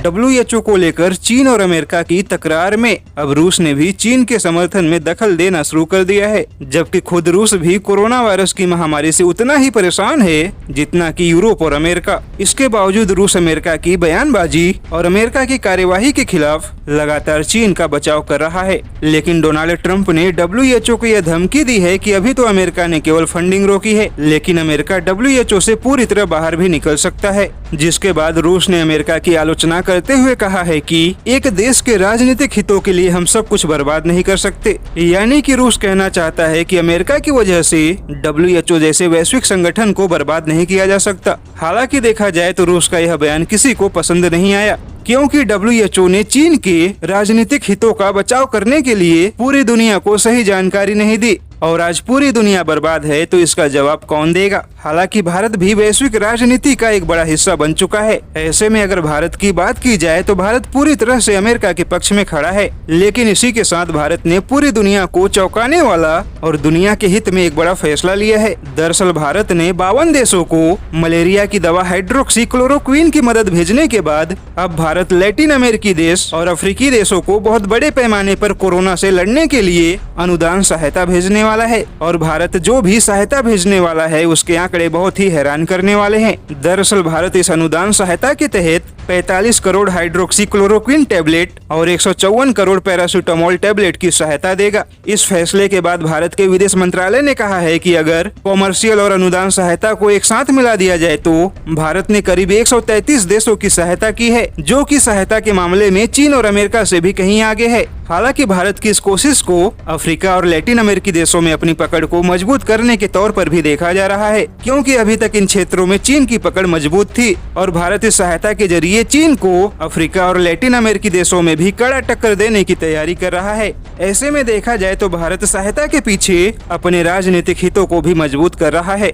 WHO को लेकर चीन और अमेरिका की तकरार में अब रूस ने भी चीन के समर्थन में दखल देना शुरू कर दिया है, जबकि खुद रूस भी कोरोना वायरस की महामारी से उतना ही परेशान है जितना कि यूरोप और अमेरिका। इसके बावजूद रूस अमेरिका की बयानबाजी और अमेरिका की कार्यवाही के खिलाफ लगातार चीन का बचाव कर रहा है। लेकिन डोनाल्ड ट्रंप ने WHO को यह धमकी दी है कि अभी तो अमेरिका ने केवल फंडिंग रोकी है, लेकिन अमेरिका WHO से पूरी तरह बाहर भी निकल सकता है। जिसके बाद रूस ने अमेरिका की आलोचना करते हुए कहा है कि एक देश के राजनीतिक हितों के लिए हम सब कुछ बर्बाद नहीं कर सकते। यानी कि रूस कहना चाहता है कि अमेरिका की वजह से WHO जैसे वैश्विक संगठन को बर्बाद नहीं किया जा सकता। हालांकि देखा जाए तो रूस का यह बयान किसी को पसंद नहीं आया, क्योंकि WHO ने चीन के राजनीतिक हितों का बचाव करने के लिए पूरी दुनिया को सही जानकारी नहीं दी और आज पूरी दुनिया बर्बाद है, तो इसका जवाब कौन देगा। हालांकि भारत भी वैश्विक राजनीति का एक बड़ा हिस्सा बन चुका है। ऐसे में अगर भारत की बात की जाए तो भारत पूरी तरह से अमेरिका के पक्ष में खड़ा है, लेकिन इसी के साथ भारत ने पूरी दुनिया को चौंकाने वाला और दुनिया के हित में एक बड़ा फैसला लिया है। दरअसल भारत ने 52 देशों को मलेरिया की दवा हाइड्रोक्सीक्लोरोक्विन की मदद भेजने के बाद अब भारत लैटिन अमेरिकी देश और अफ्रीकी देशों को बहुत बड़े पैमाने पर कोरोना से लड़ने के लिए अनुदान सहायता भेजने वाला है। और भारत जो भी सहायता भेजने वाला है उसके आंकड़े बहुत ही हैरान करने वाले हैं। दरअसल भारत इस अनुदान सहायता के तहत 45 करोड़ हाइड्रोक्सीक्लोरोक्विन टैबलेट और 154 करोड़ पैरासीटामोल टैबलेट की सहायता देगा। इस फैसले के बाद भारत के विदेश मंत्रालय ने कहा है कि अगर कॉमर्शियल और अनुदान सहायता को एक साथ मिला दिया जाए तो भारत ने करीब 133 देशों की सहायता की है, जो कि सहायता के मामले में चीन और अमेरिका से भी कहीं आगे है। हालांकि भारत की इस कोशिश को अफ्रीका और लैटिन अमेरिकी देशों में अपनी पकड़ को मजबूत करने के तौर पर भी देखा जा रहा है, क्योंकि अभी तक इन क्षेत्रों में चीन की पकड़ मजबूत थी और भारत इस सहायता के जरिए चीन को अफ्रीका और लैटिन अमेरिकी देशों में भी कड़ा टक्कर देने की तैयारी कर रहा है। ऐसे में देखा जाए तो भारत सहायता के पीछे अपने राजनीतिक हितों को भी मजबूत कर रहा है।